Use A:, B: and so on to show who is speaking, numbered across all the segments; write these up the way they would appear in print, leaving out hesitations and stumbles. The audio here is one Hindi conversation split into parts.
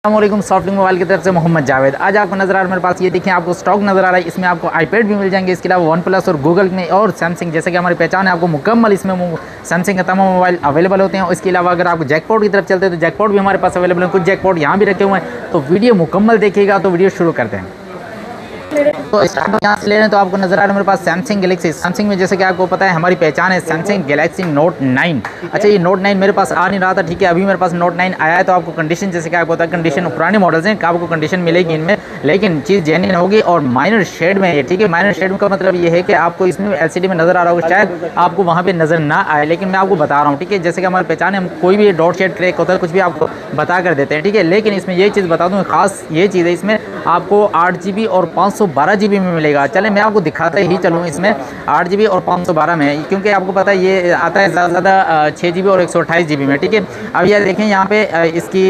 A: अस्सलामुअलैकुम सॉफ्टविंग मोबाइल की तरफ से मोहम्मद जावेद। आज आपको नज़र आ रहा है मेरे पास, ये देखिए आपको स्टॉक नज़र आ रहा है। इसमें आपको आईपैड भी मिल जाएंगे, इसके अलावा वन प्लस और गूगल ने और सैमसंग जैसे कि हमारी पहचान है, आपको मुकम्मल इसमें सैमसंग के तमाम मोबाइल अवेलेबल होते हैं। इसके अलावा अगर आपको जैकपॉट की तरफ चलते हैं तो जैकपॉट भी हमारे पास अवेलेबल है, कुछ जैकपॉट यहाँ भी रखे हुए हैं। तो वीडियो मुकम्मल देखिएगा। तो वीडियो शुरू करते हैं। तो स्टार्ट यहाँ से ले रहे हैं तो आपको नजर आ रहा है मेरे पास सैमसंग गैलेक्सी। सैमसंग में जैसे कि आपको पता है हमारी पहचान है सैमसंग गैलेक्सी नोट 9। अच्छा, ये नोट 9 मेरे पास आ नहीं रहा था, ठीक है। अभी मेरे पास नोट 9 आया है तो आपको कंडीशन जैसे कि आपको पता है कंडीशन पुराने मॉडल्स हैं, आपको कंडीशन मिलेगी इनमें, लेकिन चीज़ जेन्युइन होगी और माइनर शेड में है, ठीक है। माइनर शेड का मतलब ये है कि आपको इसमें एलसीडी में नजर आ रहा होगा, शायद आपको वहाँ पे नजर ना आए, लेकिन मैं आपको बता रहा हूँ, ठीक है। जैसे कि हमारी पहचान है, हम कोई भी डॉट शेड क्रैक होता है कुछ भी आपको बता कर देते हैं, ठीक है। लेकिन इसमें ये चीज़ बता दूँ, खास ये चीज़ है, इसमें आपको 8GB और 512GB में मिलेगा। चले मैं आपको दिखाते ही चलूँ, इसमें 8GB और 512 में, क्योंकि आपको पता है ये आता है ज़्यादा ज़्यादा 6GB और 128GB में, ठीक है। अब ये देखें यहाँ पे इसकी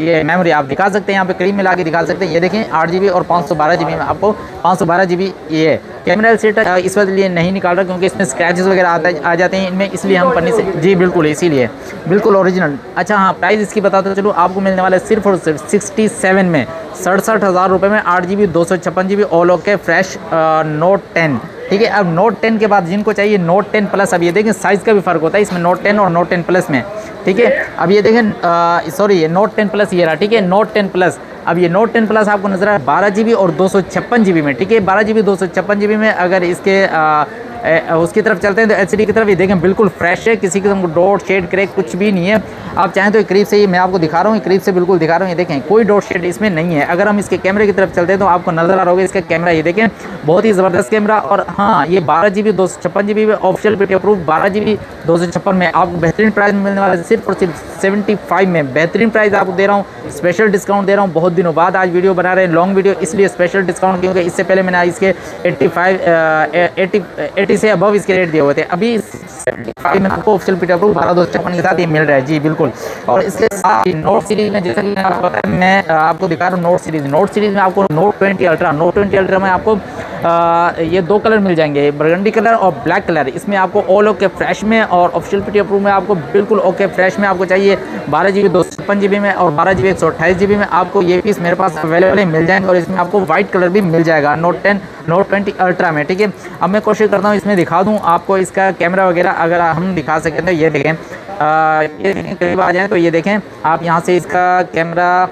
A: ये मेमोरी आप दिखा सकते हैं, यहाँ पे करीब मिला के दिखा सकते हैं। ये देखें 8GB और 512GB में आपको 512GB ये कैमरा एलसीडी इस वक्त लिए नहीं निकाल रहा क्योंकि इसमें स्क्रैचेस वगैरह आ जाते हैं इनमें, इसलिए हम पन्नी से जी बिल्कुल इसीलिए बिल्कुल ओरिजिनल। अच्छा हाँ, प्राइस इसकी बताते चलो, आपको मिलने वाला है सिर्फ और सिर्फ 67 में, 67,000 रुपये में 8GB 256GB all okay fresh note 10, ठीक है। अब नोट 10 के बाद जिनको चाहिए नोट 10 प्लस, अब ये देखें साइज़ का भी फ़र्क होता है इसमें नोट 10 और नोट 10 प्लस में, ठीक है। अब ये देखें सॉरी ये नोट 10 प्लस ये रहा, ठीक है, नोट 10 प्लस। अब ये नोट 10 प्लस आपको नजर आ रहा है 12GB और 256GB में, ठीक है। 12GB 256GB में अगर इसके उसकी तरफ चलते हैं तो एलसीडी की तरफ ये देखें बिल्कुल फ्रेश है, किसी किस्म को डॉट शेड क्रैक कुछ भी नहीं है। आप चाहें तो करीब से ही मैं आपको दिखा रहा हूँ, करीब से बिल्कुल दिखा रहा हूँ, ये देखें कोई डॉट शेड इसमें नहीं है। अगर हम इसके कैमरे की तरफ चलते हैं तो आपको नजर आ रहा होगा इसका कैमरा, ये देखें बहुत ही ज़बरदस्त कैमरा। और हाँ, ये 12GB 256GB में ऑफिशियल पेटी अप्रूव 12GB 256 में आपको बेहतरीन प्राइस मिलने वाला है, सिर्फ और सिर्फ 75 में बेहतरीन प्राइस आपको दे रहा हूँ, स्पेशल डिस्काउंट दे रहा हूँ। बहुत दिनों बाद आज वीडियो बना रहे हैं, लॉन्ग वीडियो, इसलिए स्पेशल डिस्काउंट, क्योंकि इससे पहले मैंने इसके 80 से अबव इसके रेट दिए हुए थे। अभी 75 में आपको ऑफिशियल पेटी अप्रूव 12/256 के साथ ये मिल रहा है जी बिल्कुल। और इसके साथ नोट सीरीज में जैसे कि आपको पता है मैं आपको दिखा रहा हूँ नोट सीरीज में आपको नोट 20 अल्ट्रा में आपको ये दो कलर मिल जाएंगे, बरगंडी कलर और ब्लैक कलर। इसमें आपको ऑल ओके फ्रेश में और ऑफिशियल पेटी अप्रूव में आपको बिल्कुल ओके फ्रेश में आपको चाहिए 12GB 256GB में और 12GB 128GB में आपको ये पीस मेरे पास अवेलेबल मिल जाएंगे। और इसमें आपको वाइट कलर भी मिल जाएगा नोट 10 नोट 20 अल्ट्रा में, ठीक है। अब मैं कोशिश करता हूँ इसमें दिखा दूँ आपको इसका कैमरा वगैरह, अगर हम दिखा सकें तो ये देखें, ये करीब आ जाएँ तो ये देखें आप यहाँ से इसका कैमरा,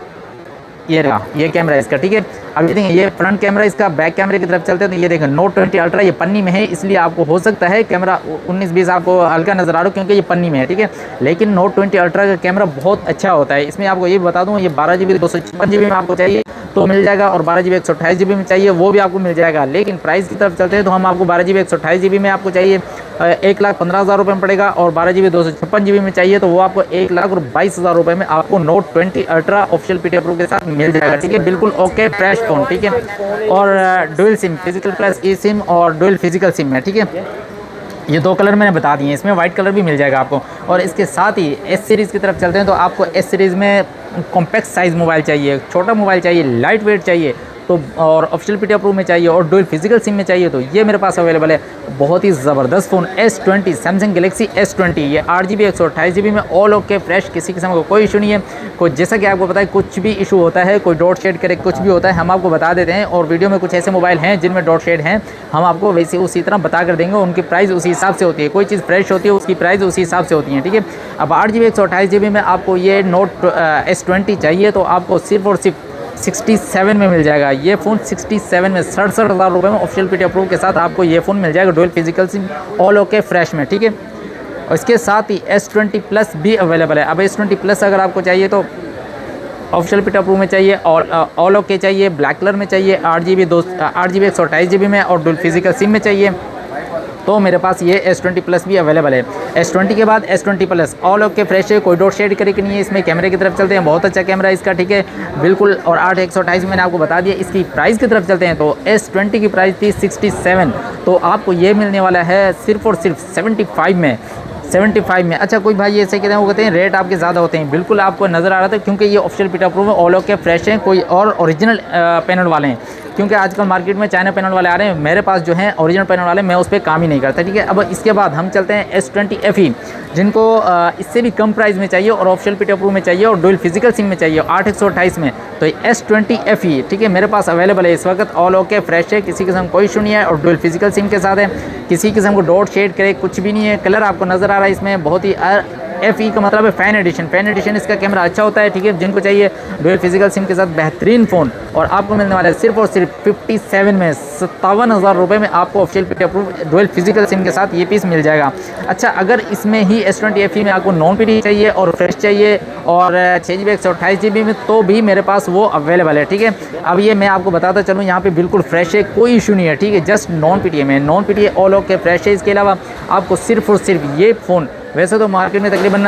A: ये रहा ये कैमरा इसका, ठीक है। अब ये देखें ये फ्रंट कैमरा, इसका बैक कैमरे की तरफ चलते हैं तो ये देखें नोट 20 अल्ट्रा, ये पन्नी में है, इसलिए आपको हो सकता है कैमरा 19-20 आपको हल्का नज़र आ रहा हो क्योंकि ये पन्नी में है, ठीक है। लेकिन नोट 20 अल्ट्रा का कैमरा बहुत अच्छा होता है। इसमें आपको ये बता दूँ, ये 12GB 256GB में आपको चाहिए तो मिल जाएगा और 12GB 128GB में चाहिए वो भी आपको मिल जाएगा। लेकिन प्राइस की तरफ चलते हैं तो हम आपको 12GB 128GB में आपको चाहिए 1,15,000 रुपये में पड़ेगा, और 12GB 256GB में चाहिए तो वो आपको 1,22,000 रुपये में आपको नोट 20 अल्ट्रा ऑफिशियल पेटी अप्रूव के साथ मिल जाएगा, ठीक है। बिल्कुल ओके फ्रेश फोन, ठीक है। और डुअल सिम, फिजिकल प्लस ई सिम और डुअल फिजिकल सिम है, ठीक है। ये दो कलर मैंने बता दिए, इसमें वाइट कलर भी मिल जाएगा आपको। और इसके साथ ही एस सीरीज़ की तरफ चलते हैं तो आपको एस सीरीज़ में कॉम्पैक्ट साइज़ मोबाइल चाहिए, छोटा मोबाइल चाहिए, लाइट वेट चाहिए तो, और ऑफिशियल पेटी अप्रूव में चाहिए और डुअल फिजिकल सिम में चाहिए तो ये मेरे पास अवेलेबल है। बहुत ही ज़बरदस्त phone S20 Samsung Galaxy S20, ये 8GB 128GB में ऑल ओके फ्रेश, किसी किस्म का कोई इशू नहीं है। कोई जैसा कि आपको पता है कुछ भी इशू होता है, कोई डॉट शेड करे कुछ भी होता है हम आपको बता देते हैं। और वीडियो में कुछ ऐसे मोबाइल हैं जिनमें डॉट शेड हैं, हम आपको वैसे उसी तरह बता कर देंगे, उनकी प्राइस उसी हिसाब से होती है। कोई चीज़ फ्रेश होती है उसकी प्राइस उसी हिसाब से होती है, ठीक है। अब 8GB 128GB में आपको ये नोट S20 चाहिए तो आपको सिर्फ और सिर्फ 67 में मिल जाएगा। ये फ़ोन 67 में 67,000 रुपये में ऑफिशियल पेटी अप्रूव के साथ आपको ये फ़ोन मिल जाएगा dual physical SIM all okay fresh में, ठीक है। और इसके साथ ही S20 प्लस भी अवेलेबल है। अब S20 प्लस अगर आपको चाहिए तो ऑफिशियल पेटी अप्रूव में चाहिए और ऑल ओके चाहिए, ब्लैक कलर में चाहिए, 8GB 128GB में और डुअल फिजिकल सिम में चाहिए तो मेरे पास ये S20 प्लस भी अवेलेबल है। S20 के बाद S20 plus all okay fresh है, कोई डॉट शेड करे कि नहीं है। इसमें कैमरे की तरफ चलते हैं, बहुत अच्छा कैमरा है इसका, ठीक है बिल्कुल। और 8/128 मैंने आपको बता दिया। इसकी प्राइस की तरफ चलते हैं तो S20 की प्राइस थी 67, तो आपको ये मिलने वाला है सिर्फ और सिर्फ 75 में। 75 में। अच्छा कोई भाई ऐसे कहते हैं, वो कहते हैं रेट आपके ज़्यादा होते हैं, बिल्कुल आपको नज़र आ रहा था क्योंकि ये ऑफिशियल पेटी अप्रूव है, ऑल ओके फ्रेश हैं, कोई और ओरिजिनल पैनल वाले हैं। क्योंकि आजकल मार्केट में चाइना पैनल वाले आ रहे हैं, मेरे पास जो है ओरिजिनल पैनल वाले, मैं उस पर काम ही नहीं करता, ठीक है। अब इसके बाद हम चलते हैं S20 FE, जिनको इससे भी कम प्राइस में चाहिए और ऑफिशियल पीटी अप्रूव में चाहिए और डुअल फिजिकल सिम में चाहिए 8/128 में, तो S20 FE, ठीक है, मेरे पास अवेलेबल है इस वक्त। ऑल ओके फ्रेश है, किसी किस्म कोई इशू नहीं है और डुअल फिजिकल सिम के साथ है, किसी किस्म को डॉट शेड करे कुछ भी नहीं है। कलर आपको नज़र आ रहा है इसमें, बहुत ही FE का मतलब है फैन एडिशन, फैन एडिशन इसका कैमरा अच्छा होता है, ठीक है। जिनको चाहिए डुअल फिजिकल सिम के साथ बेहतरीन फ़ोन, और आपको मिलने वाला है सिर्फ और सिर्फ 57 में, 57,000 रुपये में आपको official PT approve dual physical SIM के साथ ये पीस मिल जाएगा। अच्छा, अगर इसमें ही S20 FE में आपको नॉन पीटी चाहिए और फ्रेश चाहिए और 6GB 128GB में, तो भी मेरे पास वो अवेलेबल है, ठीक है। अब ये मैं आपको बताता चलूँ, यहाँ पे बिल्कुल फ्रेश है, कोई इशू नहीं है, ठीक है। जस्ट नॉन पीटी में, non PT all okay fresh है। इसके अलावा आपको सिर्फ और सिर्फ ये फ़ोन वैसे तो मार्केट में तकरीबन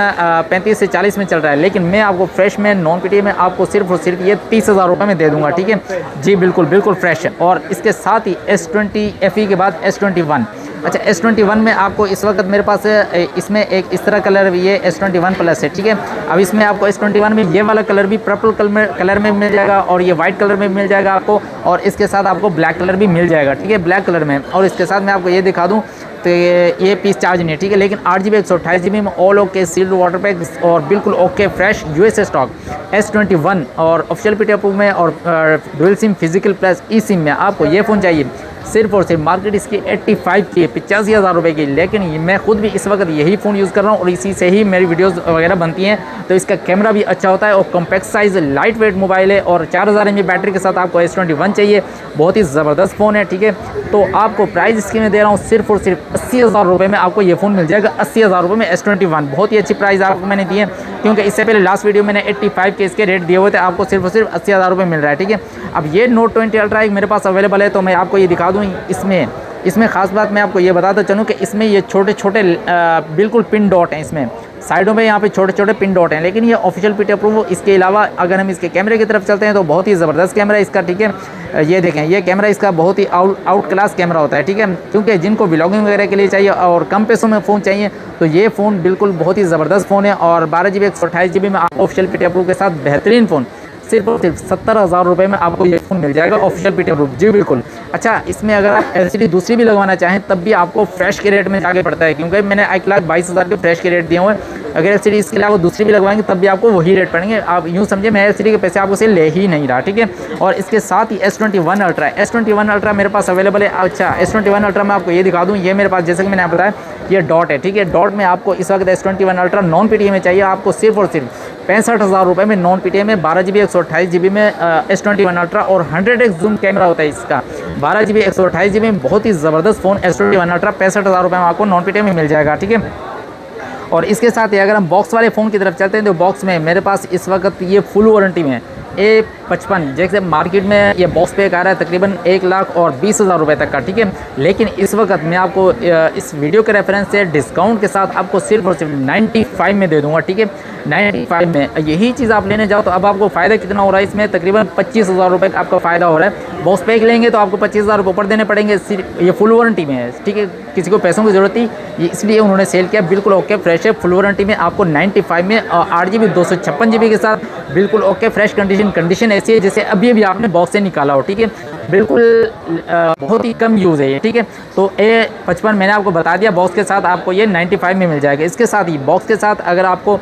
A: 35 से 40 में चल रहा है, लेकिन मैं आपको फ्रेश में नॉन पीटी में आपको सिर्फ और सिर्फ ये 30,000 रुपये में दे दूंगा, ठीक है जी, बिल्कुल बिल्कुल फ्रेश है। और इसके साथ ही S20 FE के बाद S21। अच्छा, S21 में आपको इस वक्त मेरे पास इसमें एक इस तरह कलर भी है, S21 प्लस है, ठीक है। अब इसमें आपको S21 में ये वाला कलर भी पर्पल कलर में मिल जाएगा और ये वाइट कलर में मिल जाएगा आपको, और इसके साथ आपको ब्लैक कलर भी मिल जाएगा, ठीक है, ब्लैक कलर में। और इसके साथ मैं आपको ये दिखा दूँ तो ये पीस चार्ज नहीं है, ठीक है, लेकिन 8GB 128GB में all okay sealed water pack और बिल्कुल okay fresh USA stock S21 और ऑफिशियल पीटी अप्रूव में और डुअल सिम फिजिकल प्लस ई सिम में आपको ये फ़ोन चाहिए सिर्फ और सिर्फ। मार्केट इसकी 85 की है, 85,000 रुपये की, लेकिन मैं खुद भी इस वक्त यही फ़ोन यूज़ कर रहा हूँ और इसी से ही मेरी वीडियोस वगैरह बनती हैं। तो इसका कैमरा भी अच्छा होता है और compact size light weight mobile है और 4000 mAh बैटरी के साथ आपको S21 चाहिए, बहुत ही ज़बरदस्त फ़ोन है, ठीक है। तो आपको प्राइस इसकी मैं दे रहा हूँ सिर्फ और सिर्फ 80,000 रुपये में आपको ये फ़ोन मिल जाएगा, 80,000 रुपये में S21। बहुत ही अच्छी प्राइस आपको मैंने दी है, क्योंकि इससे पहले लास्ट वीडियो मैंने 85 के इसके रेट दिए हुए थे, आपको सिर्फ और सिर्फ 80,000 रुपये मिल रहा है, ठीक है। अब ये Note 20 Ultra एक मेरे पास अवेलेबल है, तो मैं आपको ये दिखा दूँ। इसमें ख़ास बात मैं आपको ये बताता चलूँ कि इसमें ये छोटे छोटे बिल्कुल पिन डॉट हैं, इसमें साइडों में यहाँ पे छोटे छोटे पिन डॉट हैं, लेकिन ये ऑफिशियल पीटी अप्रूव। इसके अलावा अगर हम इसके कैमरे की तरफ चलते हैं तो बहुत ही ज़बरदस्त कैमरा है इसका, ठीक है। ये देखें, ये कैमरा इसका बहुत ही आउट क्लास कैमरा होता है, ठीक है, क्योंकि जिनको व्लॉगिंग वगैरह के लिए चाहिए और कम पैसों में फ़ोन चाहिए तो ये फ़ोन बिल्कुल बहुत ही ज़बरदस्त फ़ोन है। और 12GB 128GB में आप ऑफिशियल पीटी अप्रूव के साथ बेहतरीन फ़ोन सिर्फ और सिर्फ 70,000 रुपये में आपको ये फ़ोन मिल जाएगा ऑफिशियल पीटी अप्रूव, जी बिल्कुल। अच्छा, इसमें अगर आप LCD दूसरी भी लगवाना चाहें तब भी आपको फ्रेश के रेट में जाके पड़ता है, क्योंकि मैंने 1,22,000 के फ्रेश के रेट दिए हुए हैं। अगर LCD इसके अलावा दूसरी भी लगवाएंगे तब भी आपको वही रेट पड़ेंगे। आप यूँ समझिए मैं LCD के पैसे आपको से ले ही नहीं रहा, ठीक है। और इसके साथ ही S21 Ultra, S21 Ultra मेरे पास अवेलेबल है। अच्छा, S21 Ultra मैं आपको ये दिखा दूँ, ये मेरे पास जैसे कि मैंने बताया ये डॉट है, ठीक है। डॉट में आपको इस वक्त S21 Ultra नॉन PTA में चाहिए, आपको सिर्फ और सिर्फ 65,000 रुपये में नॉन PTA में 12GB 128GB में S21 Ultra और 100x जूम कैमरा होता है इसका। 12GB 128GB में बहुत ही ज़बरदस्त फ़ोन S21 Ultra 65,000 रुपये में आपको नॉन PTA में मिल जाएगा, ठीक है। और इसके साथ ही अगर हम बॉक्स वाले फ़ोन की तरफ चलते हैं तो बॉक्स में मेरे पास इस वक्त ये फुल वारंटी में A55, जैसे मार्केट में ये बॉक्स पैक आ रहा है तकरीबन 1,20,000 रुपये तक का, ठीक है। लेकिन इस वक्त मैं आपको इस वीडियो के रेफरेंस से डिस्काउंट के साथ आपको सिर्फ और सिर्फ 95 में दे दूंगा, ठीक है। 95 में यही चीज़ आप लेने जाओ तो अब आपको फ़ायदा कितना हो रहा है, इसमें तकरीबन 25,000 रुपये का आपका फ़ायदा हो रहा है। बॉक्स पैक लेंगे तो आपको 25,000 रुपये ऊपर देने पड़ेंगे, ये फुल वारंटी में है, ठीक है। किसी को पैसों की ज़रूरत थी इसलिए उन्होंने सेल किया, बिल्कुल ओके फ्रेश है, फुल वारंटी में आपको 95 में 8GB 256GB के साथ बिल्कुल ओके फ्रेश कंडीशन ऐसी है जैसे अभी अभी आपने बॉक्स से निकाला हो, ठीक है। बिल्कुल बहुत ही कम यूज़ है ये, ठीक है। तो A55 मैंने आपको बता दिया, बॉक्स के साथ आपको ये 95 में मिल जाएगा। इसके साथ ही बॉक्स के साथ अगर आपको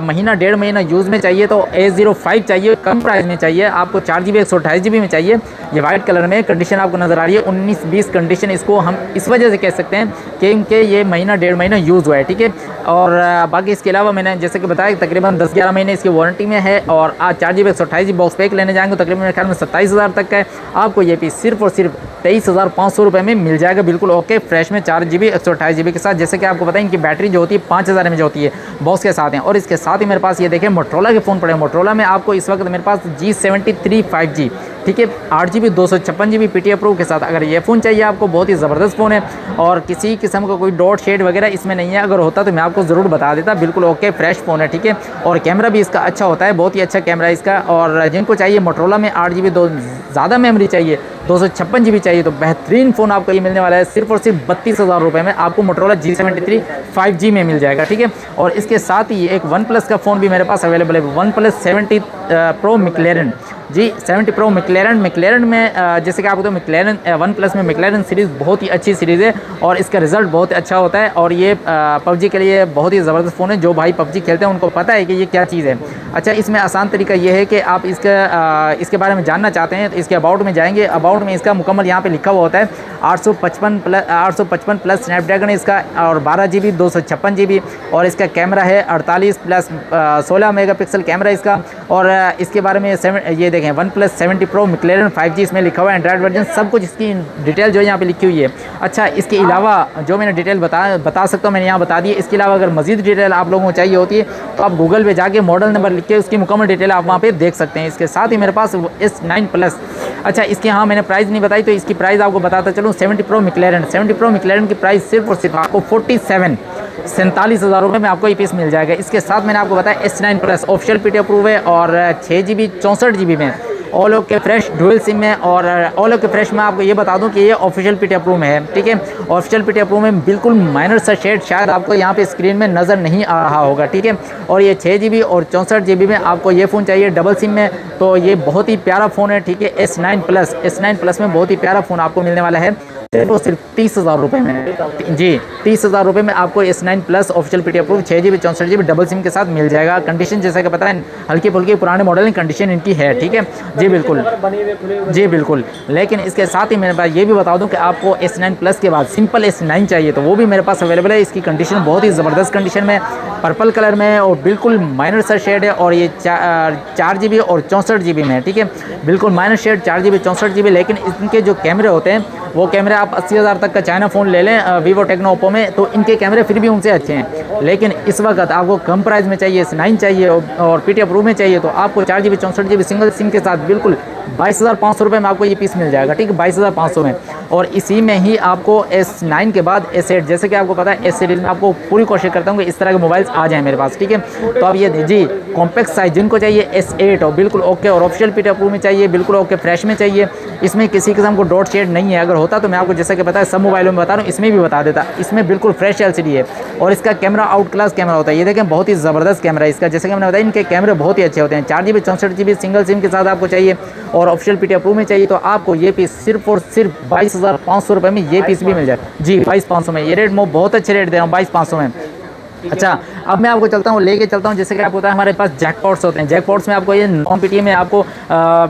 A: महीना 1.5 महीना यूज़ में चाहिए तो A05 चाहिए, कम प्राइस में चाहिए आपको, 4GB 128GB में चाहिए। ये वाइट कलर में कंडीशन आपको नज़र आ रही है 19-20 कंडीशन, इसको हम इस वजह से कह सकते हैं क्योंकि ये महीना 1.5 महीना यूज़ हुआ है, ठीक है। और बाकी इसके अलावा मैंने जैसे कि बताया तकरीबन 10-11 महीने इसकी वारंटी में है। और आज 4GB 128GB बॉक्स पैक लेने जाएंगे तो तकरीबन मेरे ख्याल में 27,000 तक का है। आपको ये पीस सिर्फ और सिर्फ 23,500 रुपये में मिल जाएगा, बिल्कुल ओके फ्रेश में 4GB 128GB के साथ। जैसे कि आपको बताएं कि बैटरी जो होती है 5000 mAh होती है, बॉक्स के साथ हैं। और इसके साथ ही मेरे पास ये देखें मोटरोला के फ़ोन पड़े, मोटरोला में आपको इस वक्त मेरे पास G73 5G, ठीक है, 8GB 256GB पीटी अप्रूव के साथ अगर ये फ़ोन चाहिए आपको, बहुत ही ज़बरदस्त फ़ोन है और किसी किस्म का कोई डॉट शेड वगैरह इसमें नहीं है। अगर होता तो मैं आपको ज़रूर बता देता, बिल्कुल ओके फ्रेश फ़ोन है, ठीक है। और कैमरा भी इसका अच्छा होता है, बहुत ही अच्छा कैमरा है इसका। और जिनको चाहिए मोटरोला में 8GB ज़्यादा मेमोरी चाहिए, 256GB चाहिए, तो बेहतरीन फ़ोन आपको ये मिलने वाला है सिर्फ और सिर्फ 32,000 रुपये में आपको मोटरोला G73 5G में मिल जाएगा, ठीक है। और इसके साथ ही एक OnePlus का फ़ोन भी मेरे पास अवेलेबल है, OnePlus 70 Pro McLaren जी 70 प्रो मैकलेरन में जैसे कि आपको तो मैकलेरन वन प्लस में मैकलेरन सीरीज़ बहुत ही अच्छी सीरीज़ है और इसका रिजल्ट बहुत अच्छा होता है और ये पबजी के लिए बहुत ही ज़बरदस्त फ़ोन है। जो भाई पबजी खेलते हैं उनको पता है कि ये क्या चीज़ है। अच्छा, इसमें आसान तरीका ये है कि आप इसके बारे में जानना चाहते हैं तो इसके अबाउट में जाएंगे। अबाउट में इसका मुकम्मल यहाँ पे लिखा हुआ होता है 855 प्लस स्नैपड्रैगन इसका और 12 GB 256 GB और इसका कैमरा है 48 प्लस 16 मेगापिक्सल कैमरा इसका। और इसके बारे में ये देखें one plus 70 pro McLaren 5G इसमें लिखा हुआ है, एंड्रॉइड वर्जन, सब कुछ इसकी डिटेल जो है यहाँ पे लिखी हुई है। अच्छा, इसके अलावा जो मैंने डिटेल बता सकता हूँ मैंने यहाँ बता दी है। इसके अलावा अगर मजीद डिटेल आप लोगों को चाहिए होती है तो आप गूगल पे जाके मॉडल नंबर लिख के उसकी मुकम्मल डिटेल आप वहाँ पे देख सकते हैं। इसके साथ ही मेरे पास S9 प्लस, अच्छा इसकी हाँ मैंने प्राइस नहीं बताई तो इसकी प्राइस आपको बताता चलूँ। 70 प्रो मैकलेरन की प्राइस सिर्फ और सिर्फ आपको 47,000 रुपये में आपको ये पीस मिल जाएगा। इसके साथ मैंने आपको बताया S9 plus official PT approve है और 6GB 64GB में all okay fresh dual SIM में। और ऑल ओके फ्रेश में आपको ये बता दूं कि ये ऑफिशियल पीटी अप्रूव में है, ठीक है। ऑफिशियल पीटी अप्रूव में बिल्कुल माइनर सा शेड शायद आपको यहाँ पे स्क्रीन में नज़र नहीं आ रहा होगा, ठीक है। और ये 6GB और 64GB में आपको ये फ़ोन चाहिए डबल सिम में, तो ये बहुत ही प्यारा फ़ोन है, ठीक है। S9 प्लस में बहुत ही प्यारा फ़ोन आपको मिलने वाला है तो सिर्फ 30,000 रुपये में। जी 30,000 रुपये में आपको S9 plus official PT approve 6GB 64GB double SIM के साथ मिल जाएगा। कंडीशन जैसा कि पता है हल्की फुल्की पुराने मॉडल कंडीशन इनकी है, ठीक है। जी बिल्कुल। लेकिन इसके साथ ही मेरे पास ये भी बता दूं कि आपको S9 प्लस के बाद सिंपल S9 चाहिए तो वो भी मेरे पास अवेलेबल है। इसकी कंडीशन बहुत ही ज़बरदस्त कंडीशन में पर्पल कलर में और बिल्कुल माइनर सा शेड है और ये 4GB और 64GB में है, ठीक है। बिल्कुल माइनर शेड 4GB 64GB। लेकिन इनके जो कैमरे होते हैं वो कैमरे आप 80,000 तक का चाइना फ़ोन ले लें वीवो टेक्नो ओप्पो में तो इनके कैमरे फिर भी उनसे अच्छे हैं। लेकिन इस वक्त आपको कम प्राइस में चाहिए, S9 चाहिए और पीटी अप्रूव में चाहिए तो आपको 4GB 64GB सिंगल सिम के साथ बिल्कुल 22,500 रुपये में आपको ये पीस मिल जाएगा, ठीक है। 22,500 में। और इसी में ही आपको S9 के बाद S8, जैसे कि आपको पता है S सीरीज में आपको पूरी कोशिश करता हूँ कि इस तरह के मोबाइल्स आ जाएं मेरे पास, ठीक है। तो अब ये जी कॉम्पैक्ट साइज जिनको चाहिए S8 और बिल्कुल ओके और ऑफिशियल पीटी अप्रूव में चाहिए, बिल्कुल ओके फ्रेश में चाहिए, इसमें किसी किस्म को डॉट शेड नहीं है। अगर होता तो मैं आपको जैसे कि बताया सब मोबाइलों में बता रहा हूँ, इसमें भी बता देता। इसमें बिल्कुल फ्रेश LCD है और इसका कैमरा आउट क्लास कैमरा होता है। ये देखें बहुत ही ज़बरदस्त कैमरा है इसका, जैसे कि मैंने बताया इनके कैमरे बहुत ही अच्छे होते हैं। 4GB 64GB सिंगल सिम के साथ आपको चाहिए और ऑफिशियल पीटी अप्रूव में चाहिए तो आपको ये पीस सिर्फ और सिर्फ 22,500 रुपये में ये पीस भी मिल जाए। जी 22,500 में। ये रेट मैं बहुत अच्छे रेट दे रहा हूँ 22,500 में। अच्छा, अब मैं आपको लेके चलता हूँ जैसे कि आपको पता है हमारे पास जैकपॉट्स होते हैं। जैकपॉट्स में आपको ये नॉन पीटी में आपको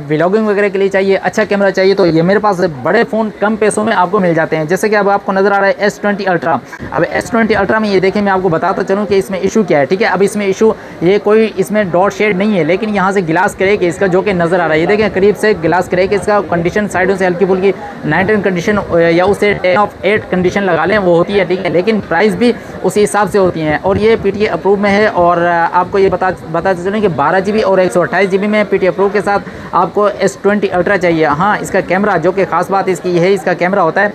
A: व्लॉगिंग वगैरह के लिए चाहिए, अच्छा कैमरा चाहिए तो ये मेरे पास बड़े फ़ोन कम पैसों में आपको मिल जाते हैं। जैसे कि अब आपको नज़र आ रहा है S20 अल्ट्रा। अब S20 अल्ट्रा में ये देखें मैं आपको बताता चलूँ कि इसमें इशू क्या है, ठीक है। अब इसमें इशू ये कोई इसमें डॉट शेड नहीं है, लेकिन यहाँ से गिलास करें कि इसका जो कि नज़र आ रहा है, ये देखें करीब से गिलास करें कि इसका कंडीशन साइडों से हल्की फुल्की 9-10 कंडीशन या उसे 10/8 कंडीशन लगा लें वो होती है, ठीक है। लेकिन प्राइस भी उसी हिसाब से होती हैं और ये पीटी अप्रूव में है। और आपको ये बता चलें कि 12GB और 128GB में पीटी अप्रूव के साथ आपको S20 अल्ट्रा चाहिए। हाँ, इसका कैमरा जो कि ख़ास बात इसकी है, इसका कैमरा होता है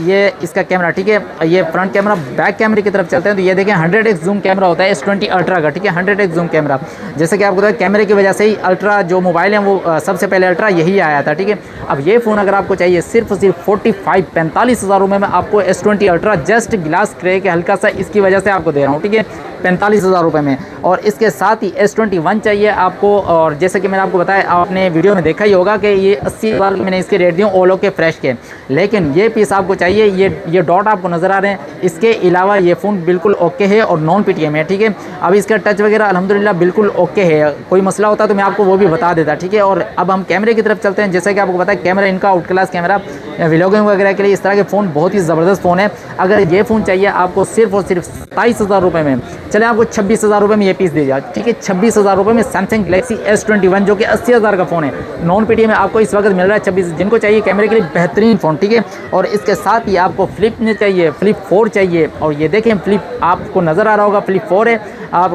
A: ये इसका कैमरा, ठीक है। ये फ्रंट कैमरा, बैक कैमरे की तरफ चलते हैं तो ये देखें 100x जूम कैमरा होता है S20 अल्ट्रा का, ठीक है। 100x जूम कैमरा, जैसे कि आपको पता है कैमरे की वजह से ही अल्ट्रा जो मोबाइल है वो सबसे पहले अल्ट्रा यही आया था, ठीक है। अब ये फ़ोन अगर आपको चाहिए सिर्फ 45,000 रुपये में आपको S20 अल्ट्रा जस्ट गिलास क्रे के हल्का सा इसकी वजह से आपको दे रहा हूँ, ठीक है। 45,000 रुपये में। और इसके साथ ही S21 चाहिए आपको और जैसे कि मैंने आपको बताया आपने वीडियो में देखा ही होगा कि ये 80,000 मैंने इसके रेट दिए ओलो के फ्रेश के। लेकिन ये पीस आपको चाहिए, ये डॉट आपको नज़र आ रहे हैं। इसके अलावा ये फ़ोन बिल्कुल ओके है और नॉन PTM है, ठीक है। अब इसका टच वगैरह अल्हम्दुलिल्लाह बिल्कुल ओके है, कोई मसला होता तो मैं आपको वो भी बता देता, ठीक है। और अब हम कैमरे की तरफ चलते हैं। जैसे कि आपको पता है कैमरा इनका आउट क्लास कैमरा व्लॉगिंग वगैरह के लिए इस तरह के फ़ोन बहुत ही ज़बरदस्त फ़ोन है। अगर ये फ़ोन चाहिए आपको सिर्फ और सिर्फ 27,000 रुपये में, चले आपको 26,000 रुपये में ये पीस दे जाए, ठीक है। 26,000 रुपये में सैमसंग गैलेक्सी S21 जो कि 80,000 का फ़ोन है, नॉन PTM में आपको इस वक्त मिल रहा है 26। जिनको चाहिए कैमरे के लिए बेहतरीन फ़ोन, ठीक है। और इसके साथ ही आपको फ्लिप में चाहिए, फ्लिप 4 चाहिए। और ये देखें फ्लिप आपको नज़र आ रहा होगा, फ्लिप 4 है। आप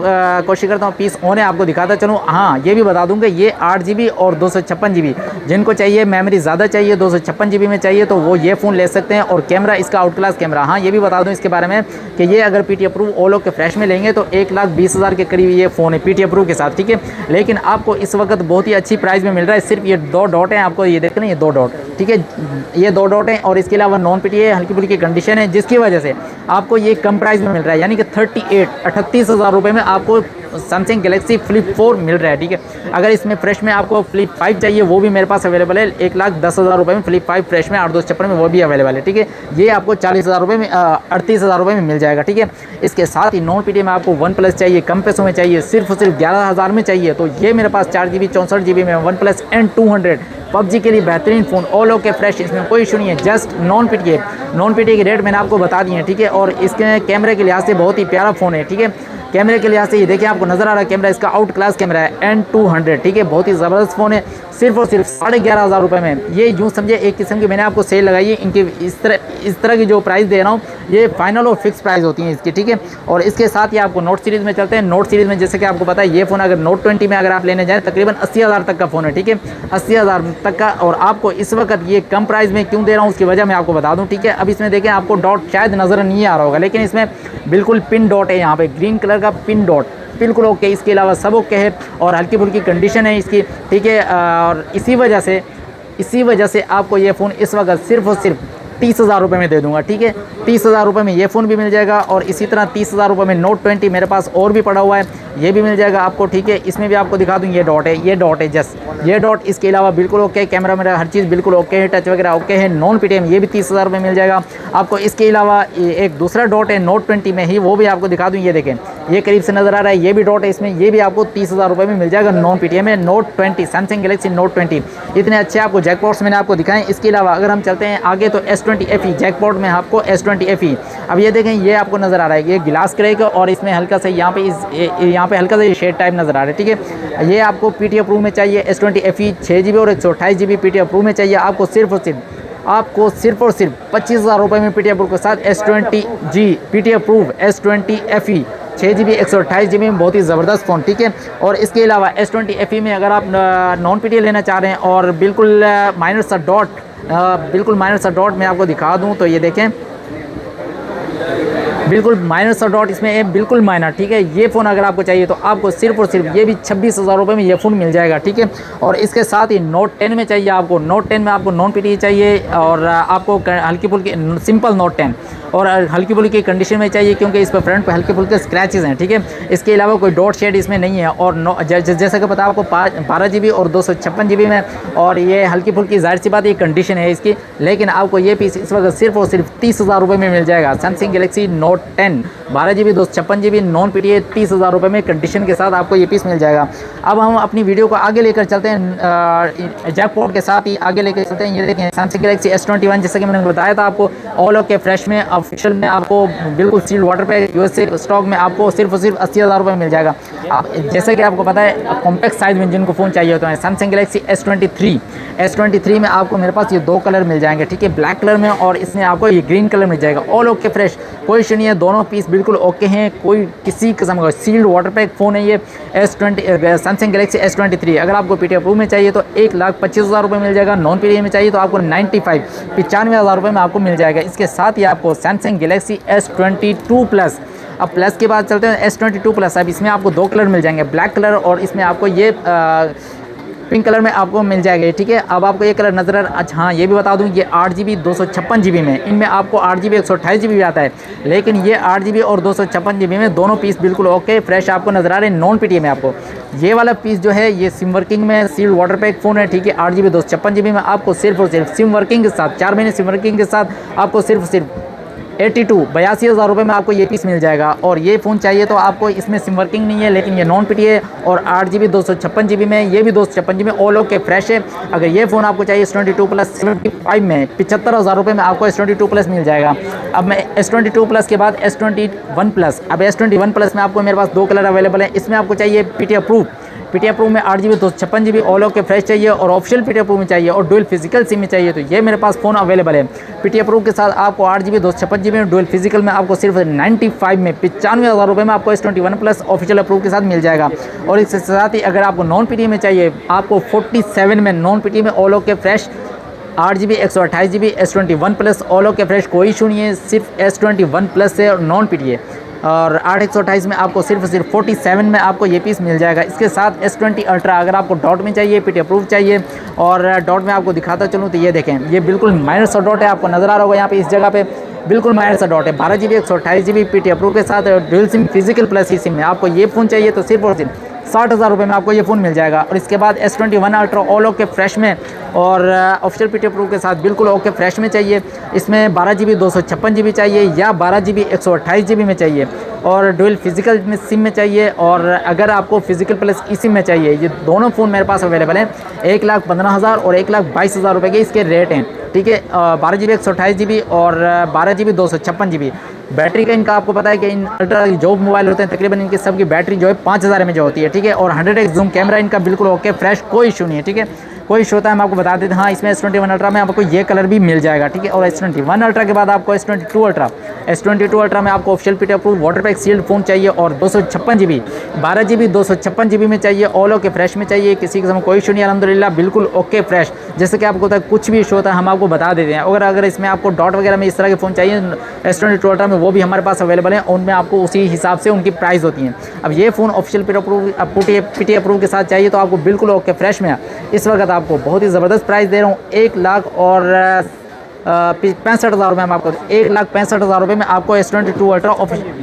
A: कोशिश करता हूँ पीस ऑन है आपको दिखाता चलूँ। हाँ, ये भी बता दूँ कि ये 8GB और 256GB जिनको चाहिए, मेमोरी ज़्यादा चाहिए 256GB में चाहिए तो वो ये फ़ोन ले सकते हैं। और कैमरा इसका आउट क्लास कैमरा, हाँ ये भी बता दूँ इसके बारे में कि ये अगर PT अप्रूव ओलो के फ्रेश में लेंगे तो 1,20,000 के करीब ये फ़ोन है PT अप्रूव के साथ, ठीक है। लेकिन आपको इस वक्त बहुत ही अच्छी प्राइस में मिल रहा है। सिर्फ ये 2 डॉट हैं, आपको ये देख रहे हैं, ये 2 डॉट, ठीक है। ये 2 डॉट हैं और इसके अलावा नॉन PTM हल्की फुल्की कंडीशन है जिसकी वजह से आपको ये कम प्राइस में मिल रहा है, यानी कि 38,000 रुपये रुपये में आपको सैमसंग गैलेक्सी फ्लिप 4 मिल रहा है। ठीक है, अगर इसमें फ्रेश में आपको फ्लिप 5 चाहिए वो भी मेरे पास अवेलेबल है। 1,10,000 रुपये में फ्लिप 5 फ्रेश में 8,256 में वो भी अवेलेबल है। ठीक है, ये आपको 40,000 रुपये में 38,000 रुपये में मिल जाएगा। ठीक है, इसके साथ ही नॉन पीटीए में आपको वन प्लस चाहिए, कम पैसों में चाहिए, सिर्फ 11,000 में चाहिए, तो ये मेरे पास 4GB 64GB में वन प्लस N200 पबजी के लिए बेहतरीन फ़ोन, ऑल ओके फ्रेश, इसमें कोई इशू नहीं है। जस्ट नॉन पीटीए के रेट मैंने आपको बता दिए हैं। ठीक है, और इसके कैमरे के लिहाज से बहुत ही प्यारा फ़ोन है। ठीक है, कैमरे के लिहाज से ये देखिए आपको नज़र आ रहा है कैमरा, इसका आउट क्लास कैमरा है N200। ठीक है, बहुत ही ज़बरदस्त फ़ोन है, सिर्फ और सिर्फ 11,500 रुपये में। ये यूँ समझे एक किस्म की मैंने आपको सेल लगाई है। इनकी इस तरह की जो प्राइस दे रहा हूँ ये फाइनल और फिक्स प्राइस होती है इसकी। ठीक है, और इसके साथ ही आपको नोट सीरीज़ में चलते हैं। नोट सीरीज़ में जैसे कि आपको पता है ये फ़ोन अगर नोट 20 में अगर आप लेने जाएँ तकरीबन 80,000 तक का फ़ोन है। ठीक है, 80,000 तक का, और आपको इस वक्त ये कम प्राइस में क्यों दे रहा हूँ उसकी वजह मैं आपको बता दूँ। ठीक है, अब इसमें देखें आपको डॉट शायद नज़र नहीं आ रहा होगा, लेकिन इसमें बिल्कुल पिन डॉट है, यहाँ पे ग्रीन कलर का पिन डॉट बिल्कुल ओके। इसके अलावा सब ओके है और हल्की फुल्की कंडीशन है इसकी। ठीक है, और इसी वजह से आपको ये फ़ोन इस वक्त सिर्फ और सिर्फ 30,000 रुपये में दे दूंगा। ठीक है, 30,000 रुपये में ये फ़ोन भी मिल जाएगा, और इसी तरह 30,000 रुपये में नोट 20 मेरे पास और भी पड़ा हुआ है, ये भी मिल जाएगा आपको। ठीक है, इसमें भी आपको दिखा दूँ, ये डॉट है जस्ट ये डॉट। इसके अलावा बिल्कुल ओके, कैमरा मेरा हर चीज़ बिल्कुल ओके है, टच वगैरह ओके है। नॉन पीटीएम ये भी 30,000 रुपये मिल जाएगा आपको। इसके अलावा एक दूसरा डॉट है नोट 20 में ही, वो भी आपको दिखा दूँ। ये देखें, ये करीब से नज़र आ रहा है, ये भी डॉट है इसमें, ये भी आपको 30,000 रुपये में मिल जाएगा नॉन पीटीएम में। नोट 20 सैमसंग गैलेक्सी नोट 20 इतने अच्छे आपको जैकपॉट्स मैंने आपको दिखाएं। इसके अलावा अगर हम चलते हैं आगे तो S20 FE जैकपॉट में आपको S20 FE, अब ये देखें, ये आपको नज़र आ रहा है, ये गिलास क्रैक और इसमें हल्का सा यहाँ पे हल्का सा शेड टाइप नज़र आ रहा है। ठीक है, ये आपको पीटी अप्रूव में चाहिए। S20 FE 6GB और 128GB पीटी अप्रूव में चाहिए आपको। सिर्फ और सिर्फ 25,000 रुपये में पीटी अप्रूव के साथ S20G PT approve S20 FE 6GB 128GB में बहुत ही ज़बरदस्त फ़ोन। ठीक है, और इसके अलावा S20 FE में अगर आप नॉन पीटी लेना चाह रहे हैं और बिल्कुल माइनर सा डॉट मैं आपको दिखा दूं तो ये देखें, बिल्कुल माइनर सा डॉट इसमें है, बिल्कुल माइनर। ठीक है, ये फ़ोन अगर आपको चाहिए तो आपको सिर्फ और सिर्फ ये भी 26,000 रुपये में ये फ़ोन मिल जाएगा। ठीक है, और इसके साथ ही नोट 10 में चाहिए आपको, नोट 10 में आपको नॉन पीटी चाहिए और आपको हल्की फुल्की सिंपल नोट 10 और हल्की फुल्की कंडीशन में चाहिए, क्योंकि इस पर फ्रंट पे हल्के फुल्के स्क्रैचेस हैं। ठीक है, इसके अलावा कोई डॉट शेड इसमें नहीं है, और जैसा कि पता आपको 12GB और 256GB में, और ये हल्की फुल्की जाहिर सी बात ये कंडीशन है इसकी, लेकिन आपको ये पीस इस वक्त सिर्फ और सिर्फ 30,000 रुपये में मिल जाएगा। Samsung Galaxy note 10 12GB 256GB non PTA 30,000 रुपये में कंडीशन के साथ आपको ये पीस मिल जाएगा। अब हम अपनी वीडियो को आगे लेकर चलते हैं, जैकपॉट के साथ ही आगे लेकर चलते हैं। ये देखें सैमसंग गैलेक्सी S21, जैसा कि मैंने बताया था आपको, ऑल ओके फ्रेश में ऑफिशियल में आपको बिल्कुल सील्ड वाटर पे यूएसए स्टॉक में आपको सिर्फ और सिर्फ 80,000 रुपये मिल जाएगा। जैसे कि आपको पता है कॉम्पैक्ट साइज में जिनको फ़ोन चाहिए होता है, सैमसंग गैलेक्सी S23 में आपको मेरे पास ये दो कलर मिल जाएंगे। ठीक है, ब्लैक कलर में और इसमें आपको ये ग्रीन कलर मिल जाएगा। ऑल ओके फ्रेश, कोई इशू नहीं है, दोनों पीस बिल्कुल ओके हैं, कोई किसी किस्म का सील्ड वाटर पैक फ़ोन है ये सैमसंग गैलेक्सी S23। अगर आपको पीटी अप्रूव में चाहिए तो 1,25,000 रुपये मिल जाएगा, नॉन पीटी में चाहिए तो आपको 95,000 रुपये में आपको मिल जाएगा। इसके साथ ही आपको सैमसंग गैलेक्सी S22 प्लस, अब प्लस के बाद चलते हैं S22 प्लस। अब इसमें आपको दो कलर मिल जाएंगे, ब्लैक कलर और इसमें आपको ये पिंक कलर में आपको मिल जाएगा। ठीक है, अब आपको ये कलर नज़र अच्छा हाँ ये भी बता दूं, ये 8GB 256GB में, इनमें आपको 8GB 128GB भी आता है, लेकिन ये 8GB और 256GB में दोनों पीस बिल्कुल ओके फ्रेश आपको नज़र आ रहे हैं। नॉन पीटी में आपको ये वाला पीस जो है ये सिम वर्किंग में सील्ड वाटर पैक फ़ोन है। ठीक है, 8GB 256GB में आपको सिर्फ और सिर्फ सिम वर्किंग के साथ 4 महीने सिम वर्किंग के साथ आपको सिर्फ 82,000 रुपये में आपको ये पीस मिल जाएगा। और ये फ़ोन चाहिए तो आपको इसमें सिम वर्किंग नहीं है, लेकिन ये नॉन पीटी है और 8GB 256GB में, ये भी 256GB में ऑल ओके फ्रेश है। अगर ये फ़ोन आपको चाहिए S22 प्लस 75 में 75,000 रुपये में आपको S22 प्लस मिल जाएगा। अब मैं S22 प्लस के बाद S21 प्लस, अब S21 प्लस में आपको मेरे पास दो कलर अवेलेबल हैं। इसमें आपको चाहिए पीटी अप्रूव में 8GB 256GB all okay fresh चाहिए और ऑफिशियल पीटी अप्रूव में चाहिए और डुअल फिजिकल सिम में चाहिए, तो ये मेरे पास फ़ोन अवेलेबल है। पीटी अप्रूव के साथ आपको 8GB 256GB में डुअल फिजिकल में आपको सिर्फ 95 में 95,000 रुपये में आपको S21 प्लस ऑफिशियल अप्रूव के साथ मिल जाएगा। और इसके साथ ही अगर आपको नॉन पीटी में चाहिए आपको 47 में नॉन पीटी में all okay fresh 8GB 128GB S21 plus all okay fresh, कोई इशू नहीं है, सिर्फ S21 प्लस है और नॉन पीटी है। और 8/128 में आपको सिर्फ 47 में आपको ये पीस मिल जाएगा। इसके साथ S20 अल्ट्रा अगर आपको डॉट में चाहिए, पीटी अप्रूव चाहिए और डॉट में आपको दिखाता चलूँ तो ये देखें, ये बिल्कुल माइनर सा डॉट है, आपको नज़र आ रहा होगा यहाँ पे इस जगह पे, बिल्कुल माइनर सा डॉट है। 12 GB 128 GB PT अप्रूव के साथ ड्यूल सिम फिजिकल प्लस ई सिम में आपको ये फ़ोन चाहिए तो सिर्फ और सिर्फ 60,000 रुपये में आपको ये फ़ोन मिल जाएगा। और इसके बाद S21 ultra all okay fresh में और ऑफिशियल PT अप्रूव के साथ बिल्कुल ओके फ्रेश में चाहिए। इसमें 12 GB 256 GB चाहिए या 12 GB 128 GB में चाहिए और डुअल फिजिकल में सिम में चाहिए। और अगर आपको फिजिकल प्लस ई सिम में चाहिए, ये दोनों फ़ोन मेरे पास अवेलेबल हैं। 1,15,000 और 1,22,000 रुपये के इसके रेट हैं, ठीक है। 12 GB 128 GB और 12 GB 256 GB। बैटरी का इनका आपको पता है कि इन अल्ट्रा जो मोबाइल होते हैं तकरीबन इनकी सबकी बैटरी जो है 5000 में जो होती है, ठीक है। और 100x जूम कैमरा इनका बिल्कुल ओके फ्रेश, कोई इशू नहीं है, ठीक है। कोई इशू होता है हम आपको बता देते हैं। हाँ, इसमें S21 अल्ट्रा में आपको ये कलर भी मिल जाएगा, ठीक है। और S21 अल्ट्रा के बाद आपको S22 अल्ट्रा में आपको official PT approve water pack sealed phone चाहिए और 256 GB 12 GB 256 GB में चाहिए, ऑल ओके फ्रेश में चाहिए। किसी किस्म कोई इशू नहीं, अल्हम्दुलिल्लाह बिल्कुल ओके फ्रेश। जैसे कि आपको कुछ भी इशू होता है हम आपको बता देते हैं। अगर इसमें आपको डॉट वगैरह में इस तरह के फ़ोन चाहिए S22 अल्ट्रा में, वो भी हमारे पास अवेलेबल है। उनमें आपको उसी हिसाब से उनकी प्राइस होती है। अब ये फ़ोन ऑफिशियल PT अप्रूव के साथ चाहिए तो आपको बिल्कुल ओके फ्रेश में इस वक्त आपको बहुत ही ज़बरदस्त प्राइस दे रहा हूँ। 1,65,000 रुपये में आपको 1,65,000 रुपये में आपको S22 अल्ट्रा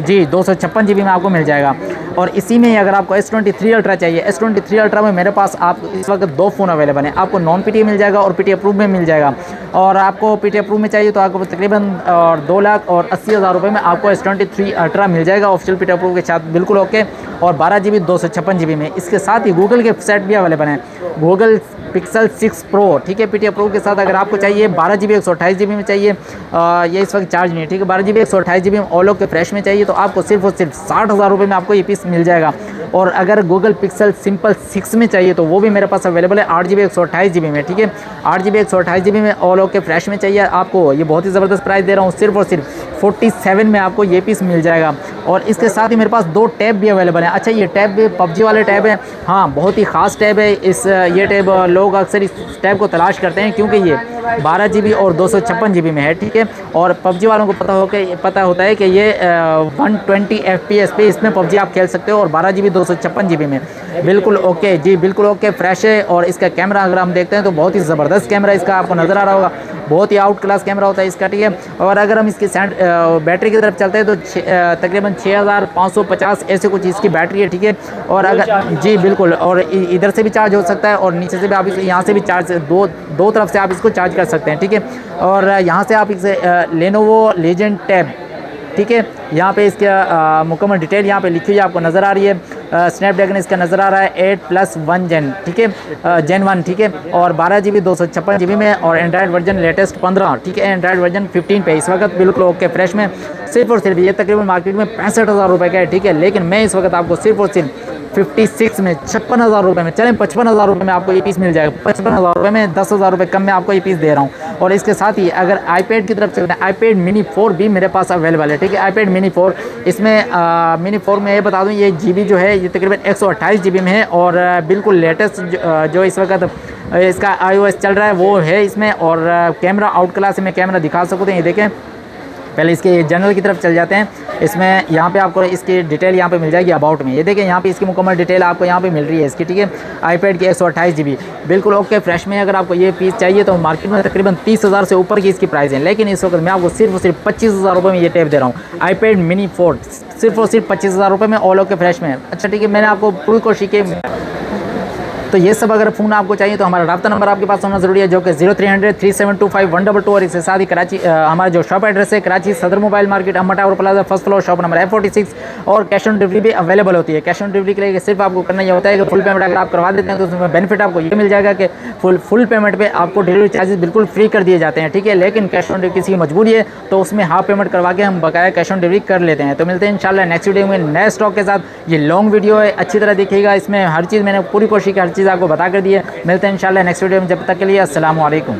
A: जी 256 GB में आपको मिल जाएगा। और इसी में ही अगर आपको S23 अल्ट्रा चाहिए, S23 अल्ट्रा में मेरे पास आप इस वक्त दो फ़ोन अवेलेबल हैं। आपको नॉन PT मिल जाएगा और PT अप्रूव में मिल जाएगा। और आपको PT अप्रूव में चाहिए तो आपको तकरीबन 2,80,000 रुपये में आपको S23 अल्ट्रा मिल जाएगा ऑफिशियल PT अप्रूव के साथ, बिल्कुल ओके। और 12 GB 256 GB में। इसके साथ ही गूगल के सेट भी अवेलेबल हैं, गूगल Pixel 6 Pro, ठीक है। PT अप्रूव के साथ अगर आपको चाहिए 12 GB 128 GB में चाहिए, ये इस वक्त चार्ज नहीं है, ठीक है। 12 GB 128 GB में ऑल ओके फ्रेश में चाहिए तो आपको सिर्फ और सिर्फ 60,000 रुपये में आपको ये पीस मिल जाएगा। और अगर गूगल Pixel Simple 6 में चाहिए तो वो भी मेरे पास अवेलेबल है 8 GB 128 GB में, ठीक है। 8 GB 128 GB में ऑल ओके फ्रेश में चाहिए आपको, ये बहुत ही ज़बरदस्त प्राइस दे रहा हूँ, सिर्फ और सिर्फ 47 में आपको ये पीस मिल जाएगा। और इसके साथ ही मेरे पास दो टैब भी अवेलेबल हैं। अच्छा, ये टैब भी PUBG वाले टैब हैं, हाँ बहुत ही ख़ास टैब है। ये टैब लोग अक्सर इस टैब को तलाश करते हैं क्योंकि ये 12 GB और 256 GB में है, ठीक है। और PUBG वालों को पता होता है कि ये 120 FPS पे इसमें PUBG आप खेल सकते हो और 12 GB 256 GB में बिल्कुल ओके जी, बिल्कुल ओके फ्रेश है। और इसका कैमरा अगर हम देखते हैं तो बहुत ही ज़बरदस्त कैमरा इसका आपको नज़र आ रहा होगा, बहुत ही आउट क्लास कैमरा होता है इसका, ठीक है। और अगर हम इसकी बैटरी की तरफ चलते हैं तो तकरीबन 6550 ऐसे कुछ इसकी बैटरी है, ठीक है। और अगर जी बिल्कुल, और इधर से भी चार्ज हो सकता है और नीचे से भी आप यहाँ से भी चार्ज दो तरफ से आप इसको चार्ज कर सकते हैं, ठीक है। और यहाँ से आप इसे लेनोवो लेजेंड टैब, ठीक है, यहाँ पे इसका मुकम्मल डिटेल यहाँ पे लिखी हुई आपको नज़र आ रही है। स्नैपड्रैगन इसका नज़र आ रहा है 8+1 जेन, ठीक है, जेन 1, ठीक है। और 12 GB 256 GB में और एंड्रॉयड वर्जन लेटेस्ट 15, ठीक है, एंड्रॉयड वर्जन 15 पे इस वक्त बिल्कुल ओके फ्रेश में। सिर्फ और सिर्फ ये तकरीबन मार्केट में 65,000 रुपये का है, ठीक है। लेकिन मैं इस वक्त आपको सिर्फ और सिर्फ 56 में 56,000 रुपये में, चलें 55,000 रुपये में आपको ये पीस मिल जाएगा। 55,000 रुपये में 10,000 रुपये कम में आपको ये पीस दे रहा हूँ। और इसके साथ ही अगर iPad की तरफ चलते हैं, iPad mini 4 भी मेरे पास अवेलेबल है, ठीक है। iPad mini 4, इसमें mini 4 में ये बता दूँ ये GB जो है ये तकरीबन 128 GB में है और बिल्कुल लेटेस्ट जो इस वक्त इसका iOS चल रहा है वो है इसमें। और कैमरा आउट क्लास में कैमरा दिखा सकते हैं, ये देखें। पहले इसके जनरल की तरफ चल जाते हैं। इसमें यहाँ पे आपको इसकी डिटेल यहाँ पे मिल जाएगी अबाउट में, ये देखें यहाँ पे इसकी मुकम्मल डिटेल आपको यहाँ पे मिल रही है इसकी, ठीक है। iPad की 128 GB बिल्कुल ओके फ्रेश में अगर आपको ये पीस चाहिए तो मार्केट में तकरीबन 30,000 से ऊपर की इसकी प्राइस है। लेकिन इस वक्त मैं आपको सिर्फ और सिर्फ 25,000 रुपये में ये टैब दे रहा हूँ, iPad mini 4 सिर्फ और सिर्फ 25,000 रुपये में ऑल ओके फ्रेश में। अच्छा ठीक है, मैंने आपको पूरी कोशिश की। तो ये सब अगर फ़ोन आपको चाहिए तो हमारा रब्ता नंबर आपके पास होना ज़रूरी है, जो कि 0300 3725 122। और इसके साथ ही कराची हमारा जो शॉप एड्रेस है कराची सदर मोबाइल मार्केट अम्मा tower plaza first floor shop number F46। और कैश ऑन डिलीवरी भी अवेलेबल होती है। कैश ऑन डिलीवरी के लिए सिर्फ आपको करना ये होता है कि फुल पेमेंट अगर आप करवा देते हैं तो उसमें बेनिफिट आपको ये मिल जाएगा कि फुल पेमेंट पर आपको डिलीवरी चार्जेस बिल्कुल फ्री कर दिए जाते हैं, ठीक है। लेकिन कैश ऑन डिलीवरी किसी की मजबूरी है तो उसमें हाफ पेमेंट करवा के हम बकाया कैश ऑन डिलीवरी कर लेते हैं। तो मिलते हैं इंशाल्लाह नेक्स्ट वीडियो में नए स्टॉक के साथ। ये लॉन्ग वीडियो है, अच्छी तरह देखिएगा, इसमें हर चीज़ मैंने पूरी कोशिश की हर चीज़ आपको बता कर दी है। मिलते हैं इंशाल्लाह नेक्स्ट वीडियो में, जब तक के लिए अस्सलाम वालेकुम।